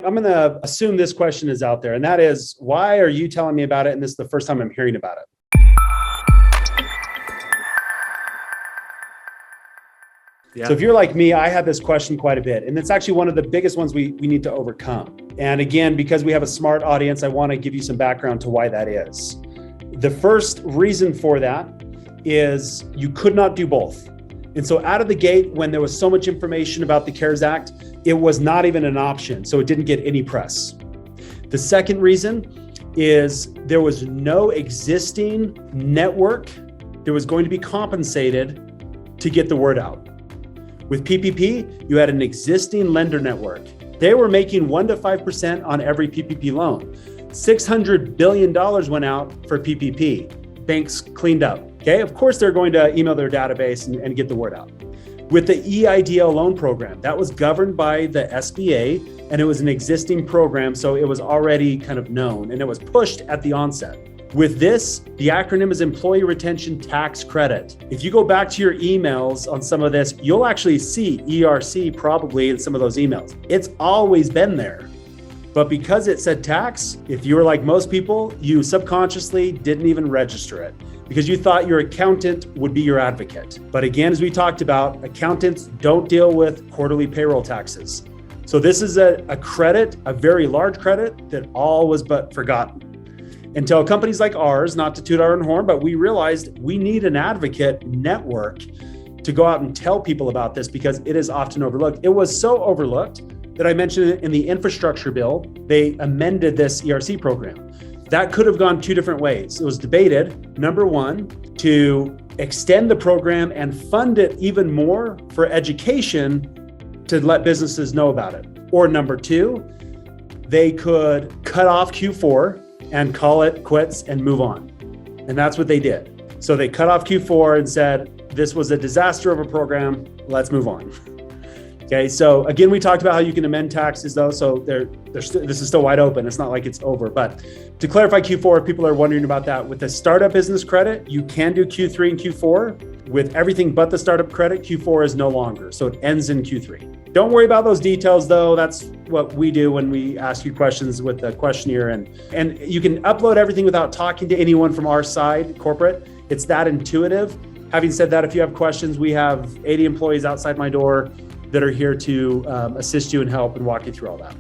I'm going to assume this question is out there, and that is, why are you telling me about it? And this is the first time I'm hearing about it. Yeah. So if you're like me, I had this question quite a bit, and it's actually one of the biggest ones we need to overcome. And again, because we have a smart audience, I want to give you some background to why that is. The first reason for that is you could not do both. And so out of the gate, when there was so much information about the CARES Act, it was not even an option. So it didn't get any press. The second reason is there was no existing network that was going to be compensated to get the word out. With PPP, you had an existing lender network. They were making 1% to 5% on every PPP loan. $600 billion went out for PPP. Banks cleaned up. Okay, of course they're going to email their database and get the word out. With the EIDL loan program, that was governed by the SBA, and it was an existing program, so it was already kind of known, and it was pushed at the onset. With this, the acronym is Employee Retention Tax Credit. If you go back to your emails on some of this, you'll actually see ERC probably in some of those emails. It's always been there. But because it said tax, if you were like most people, you subconsciously didn't even register it because you thought your accountant would be your advocate. But again, as we talked about, accountants don't deal with quarterly payroll taxes. So this is a credit, a very large credit that all was but forgotten. Until companies like ours, not to toot our own horn, but we realized we need an advocate network to go out and tell people about this because it is often overlooked. It was so overlooked that I mentioned it in the infrastructure bill, they amended this ERC program. That could have gone two different ways. It was debated, number one, to extend the program and fund it even more for education to let businesses know about it. Or number two, they could cut off Q4 and call it quits and move on. And that's what they did. So they cut off Q4 and said, this was a disaster of a program, let's move on. Okay, so again, we talked about how you can amend taxes though, so this is still wide open. It's not like it's over. But to clarify Q4, if people are wondering about that, with the startup business credit, you can do Q3 and Q4. With everything but the startup credit, Q4 is no longer, so it ends in Q3. Don't worry about those details though. That's what we do when we ask you questions with the questionnaire. And you can upload everything without talking to anyone from our side, corporate. It's that intuitive. Having said that, if you have questions, we have 80 employees outside my door that are here to assist you and help and walk you through all that.